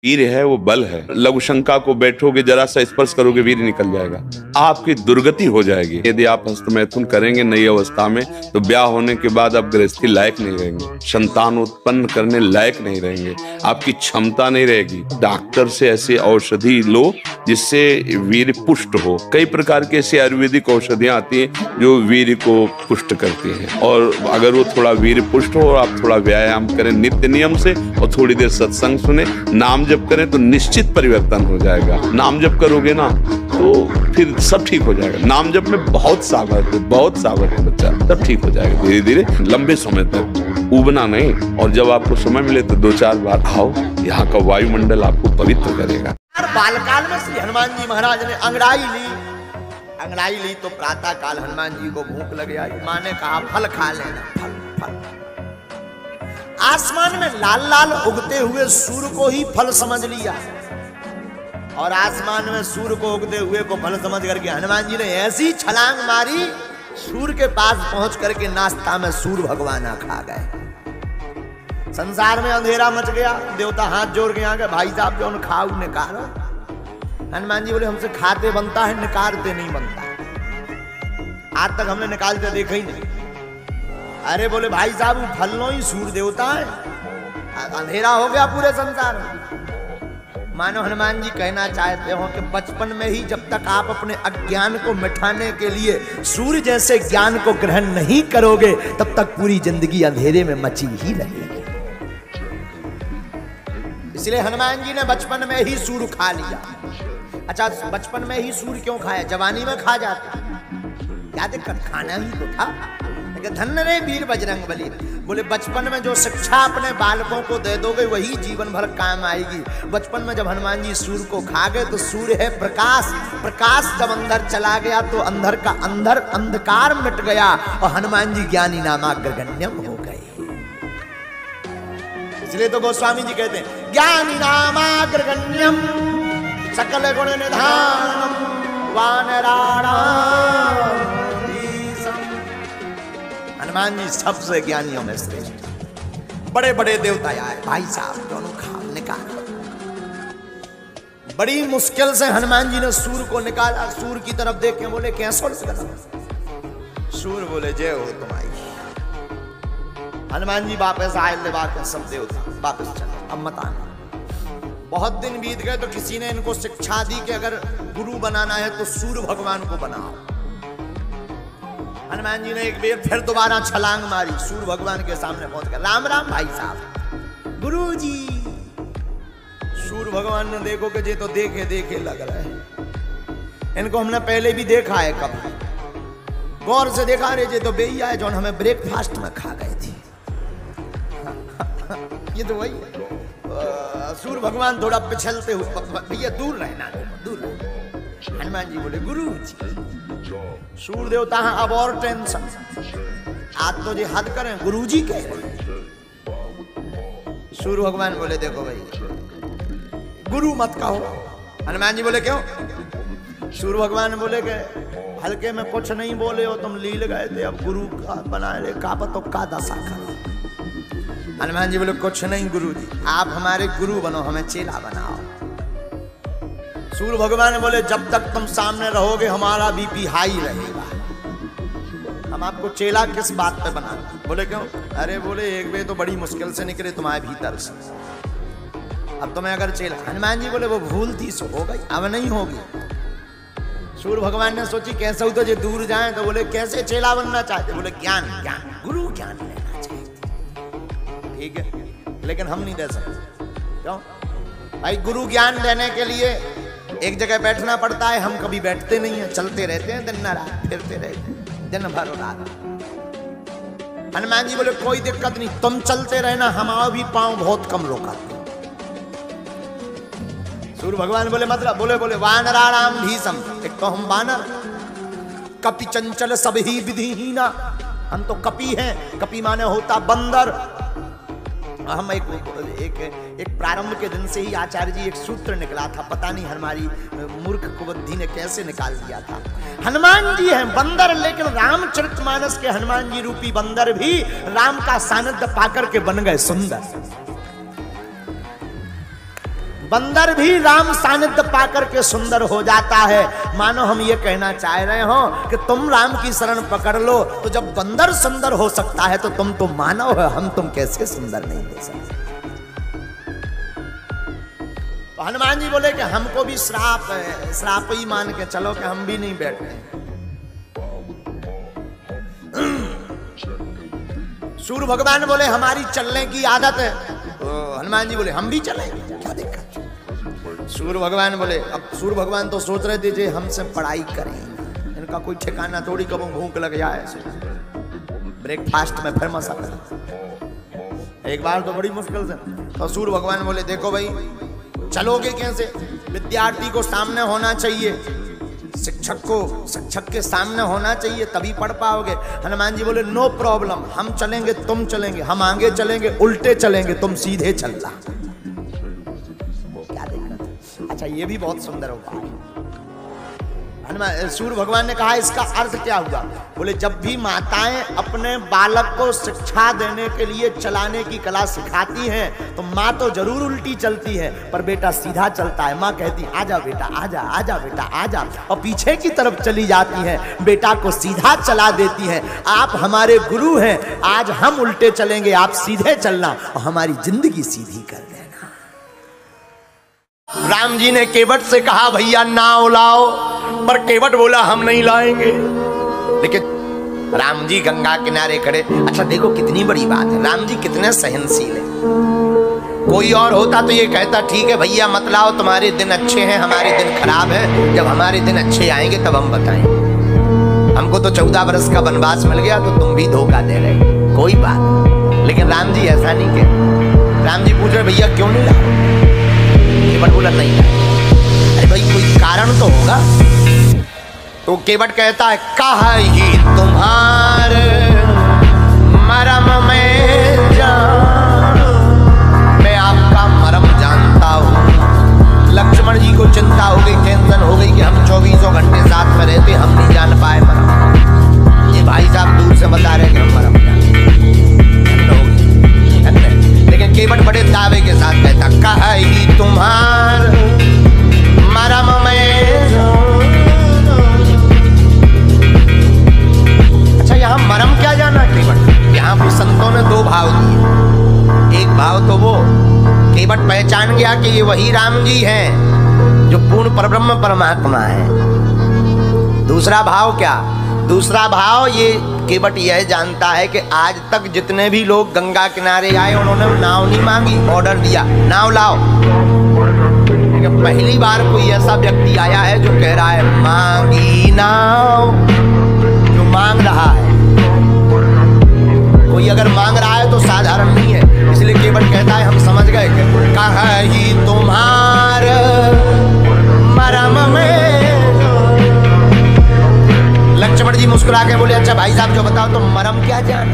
वीर है वो बल है। लघु शंका को बैठोगे, जरा सा स्पर्श करोगे, वीर निकल जाएगा, आपकी दुर्गति हो जाएगी। यदि आप हस्तमैथुन करेंगे नई अवस्था में तो ब्याह होने के बाद आप गृहस्थी लायक नहीं रहेंगे, संतान उत्पन्न करने लायक नहीं रहेंगे, आपकी क्षमता नहीं रहेगी। डॉक्टर से ऐसी औषधि लो जिससे वीर पुष्ट हो। कई प्रकार की ऐसी आयुर्वेदिक औषधियां आती हैं जो वीर को पुष्ट करती हैं, और अगर वो थोड़ा वीर पुष्ट हो और आप थोड़ा व्यायाम करें नित्य नियम से और थोड़ी देर सत्संग सुने, नाम जप करें तो निश्चित परिवर्तन हो जाएगा। नाम जप करोगे ना तो फिर सब ठीक हो जाएगा। नाम जप में बहुत सावर है बच्चा, सब ठीक हो जाएगा धीरे धीरे, लंबे समय तक, उबना नहीं। और जब आपको समय मिले तो 2-4 बार आओ, यहाँ का वायुमंडल आपको पवित्र करेगा। बालकाल में श्री हनुमान जी महाराज ने अंगड़ाई ली तो प्रातः काल हनुमान जी को भूख लग आई। माँ ने कहा फल खा लेना, फल। आसमान में लाल लाल उगते हुए सूर्य को ही फल समझ लिया, और आसमान में सूर्य को उगते हुए को फल समझ करके हनुमान जी ने ऐसी छलांग मारी, सूर्य के पास पहुंच करके नाश्ता में सूर्य भगवान खा गए। संसार में अंधेरा मच गया। देवता हाथ जोड़ के आ गए, भाई साहब जो खाऊ निकालो। हनुमान जी बोले हमसे खाते बनता है, निकारते नहीं बनता। आज तक हमने निकालते देखा ही नहीं। अरे बोले भाई साहब फल लो ही, सूर्य देवता है, अंधेरा हो गया पूरे संसार में। मानो हनुमान जी कहना चाहते हो कि बचपन में ही जब तक आप अपने अज्ञान को मिटाने के लिए सूर्य जैसे ज्ञान को ग्रहण नहीं करोगे, तब तक पूरी जिंदगी अंधेरे में मची ही रहेगी। इसलिए हनुमान जी ने बचपन में ही सूर्य खा लिया। अच्छा, बचपन में ही सूर्य क्यों खाया? जवानी में खा जाते, क्या दिक्कत, खाना ही तो था। धन्य रे वीर बजरंगबली। बोले बचपन में जो शिक्षा अपने बालकों को दे दोगे वही जीवन भर काम आएगी। बचपन में जब हनुमान जी सूर्य को खा गए तो सूर्य है प्रकाश, प्रकाश जब अंदर चला गया तो अंदर का अंधकार मिट गया और हनुमान जी ज्ञानी नामाग्रगण्यम हो गए। इसलिए तो गोस्वामी जी कहते हैं ज्ञानी नामाग्रगण्यम सकल गुण निधानम वानराणाम। हनुमान जी सबसे ज्ञानियों में श्रेष्ठ। बड़े बड़े देवता आए, भाई साहब दोनों खा निकाला। बड़ी मुश्किल से हनुमान जी ने सूर्य को निकाला। सूर्य की तरफ देख के बोले कैसा लगा? सूर्य बोले जय हो तुम्हारी। हनुमान जी वापस आए, ले सब देवता वापस चले, अब मत आना। बहुत दिन बीत गए तो किसी ने इनको शिक्षा दी कि अगर गुरु बनाना है तो सूर्य भगवान को बनाओ। हनुमान जी ने एक बार फिर दोबारा छलांग मारी, सूर्य भगवान के सामने पहुंच गए। राम राम भाई साहब, गुरुजी। सूर्य भगवान ने देखो कि ये तो देखे लग रहा है, इनको हमने पहले भी देखा है कभी। गौर से देखा रे, ये तो बेइया है जो हमें ब्रेकफास्ट में खा गए थे। ये तो वही है। सूर्य भगवान थोड़ा पिछलते हुए, भैया दूर रहना, दूर रहना। हनुमान जी बोले गुरु जी। सूर्य देवता है अब और टेंशन, आज तो जी हद करें, गुरुजी कह रहे हैं। सूर्य भगवान बोले देखो भाई गुरु मत कहो। हनुमान जी बोले क्यों? सूर्य भगवान बोले कि हल्के में कुछ नहीं बोले हो, तुम लील गए थे, अब गुरु का बना ले, का पतो का दशा करो। हनुमान जी बोले कुछ नहीं गुरु जी, आप हमारे गुरु बनो, हमें चेला बनाओ। सूर्य भगवान बोले जब तक तुम सामने रहोगे हमारा बीपी हाई रहेगा, हम आपको चेला किस बात पे बनाना? बोले क्यों? अरे बोले एक वे तो बड़ी मुश्किल से निकले तुम्हारे भीतर से, अब तुम्हें अगर चेला। हनुमान जी बोले वो भूल थी सो हो गई, अब नहीं होगी। सूर्य भगवान ने सोची कैसे तो जो दूर जाए, तो बोले कैसे चेला बनना चाहते? बोले ज्ञान, गुरु ज्ञान लेना चाहते। ठीक है, लेकिन हम नहीं दे सकते। क्यों भाई? गुरु ज्ञान देने के लिए एक जगह बैठना पड़ता है, हम कभी बैठते नहीं है, चलते रहते हैं दिन रात, फिरते रहते हैं दिन भर रात। हनुमान जी बोले कोई दिक्कत नहीं, तुम चलते रहना, हमारा भी पांव बहुत कम रोकाते। सूर्य भगवान बोले मतलब? बोले वानराणाम भीषम, एक तो हम वानर, कपि चंचल सब ही विधिहीना, हम तो कपि हैं। कपि माने होता बंदर। हम एक प्रारंभ के दिन से ही आचार्य जी एक सूत्र निकला था, पता नहीं हमारी मूर्ख कुबुद्धि ने कैसे निकाल दिया था। हनुमान जी हैं बंदर, लेकिन रामचरितमानस के हनुमान जी रूपी बंदर भी राम का सानिध्य पाकर के बन गए सुंदर। बंदर भी राम सानिध्य पाकर के सुंदर हो जाता है। मानो हम ये कहना चाह रहे हो कि तुम राम की शरण पकड़ लो, तो जब बंदर सुंदर हो सकता है तो तुम तो मानव है, हम तुम कैसे सुंदर नहीं हो सकते। तो हनुमान जी बोले कि हमको भी श्राप है, श्राप ही मान के चलो कि हम भी नहीं बैठते। सूर्य भगवान बोले हमारी चलने की आदत है। तो हनुमान जी बोले हम भी चलेंगे, क्या दिक्कत। सूर्य भगवान बोले, अब सूर्य भगवान तो सोच रहे थे जे हमसे पढ़ाई करें, इनका कोई ठिकाना थोड़ी, कब भूख लग जाए ब्रेकफास्ट में फिर मसाला, एक बार तो बड़ी मुश्किल से। तो सूर्य भगवान बोले देखो भाई चलोगे कैसे, विद्यार्थी को सामने होना चाहिए, शिक्षक के सामने होना चाहिए तभी पढ़ पाओगे। हनुमान जी बोले नो प्रॉब्लम, हम चलेंगे तुम चलेंगे, हम आगे चलेंगे उल्टे चलेंगे, तुम सीधे चलना। क्या दिक्कत। अच्छा ये भी बहुत सुंदर उपाय है। हनुमान सूर्य भगवान ने कहा इसका अर्थ क्या हुआ। बोले जब भी माताएं अपने बालक को शिक्षा देने के लिए चलाने की कला सिखाती हैं तो माँ तो जरूर उल्टी चलती है पर बेटा सीधा चलता है। माँ कहती आजा बेटा आजा, आजा बेटा आजा, और पीछे की तरफ चली जाती है, बेटा को सीधा चला देती है। आप हमारे गुरु हैं, आज हम उल्टे चलेंगे, आप सीधे चलना और हमारी जिंदगी सीधी कर देना। राम जी ने केवट से कहा भैया नाव लाओ, पर केवट बोला हम नहीं लाएंगे। लेकिन राम जी गंगा किनारे खड़े। अच्छा देखो कितनी बड़ी बात है, राम जी कितने सहनशील है। कोई और होता तो ये कहता ठीक है भैया मत लाओ, तुम्हारे दिन अच्छे हैं हमारे दिन खराब है, जब हमारे दिन अच्छे आएंगे तब हम बताएंगे। हमको तो 14 वर्ष का वनवास मिल गया तो तुम भी धोखा दे रहे, कोई बात। लेकिन राम जी ऐसा नहीं कहे। राम जी पूछ रहे भैया क्यों नहीं लाओ, केवट बोला नहीं लाओ। अरे भाई कोई कारण तो होगा। तो केवट कहता है कहा ही तुम्हारे मरम में जान, मैं आपका मरम जानता हूँ। लक्ष्मण जी को चिंता हो गई, टेंशन हो गई कि हम 24 घंटे साथ में रहते, हम नहीं जान पाए मरम। ये भाई साहब दूर से बता रहे कि हम मरम जानते। लेकिन केवट बड़े दावे के साथ कहता कहा ही तुम्हारे मरम में जान। अच्छा यहाँ मरम क्या जाना केवट। यहाँ पर संतों ने 2 भाव दिए। एक भाव तो वो केवट पहचान गया कि ये वही राम जी हैं जो पूर्ण परब्रह्म परमात्मा है। दूसरा भाव क्या, दूसरा भाव ये केवट यह जानता है कि आज तक जितने भी लोग गंगा किनारे आए उन्होंने नाव नहीं मांगी, ऑर्डर दिया नाव लाओ। लेकिन पहली बार कोई ऐसा व्यक्ति आया है जो कह रहा है मांगी नाव, जो मांग रहा है। कोई अगर मांग रहा है तो साधारण नहीं है। इसलिए केवट कहता है हम समझ गए कहा ही तुम्हारे मरम में। लक्ष्मण जी मुस्कुरा के बोले अच्छा भाई साहब जो बताओ तो मरम क्या जान।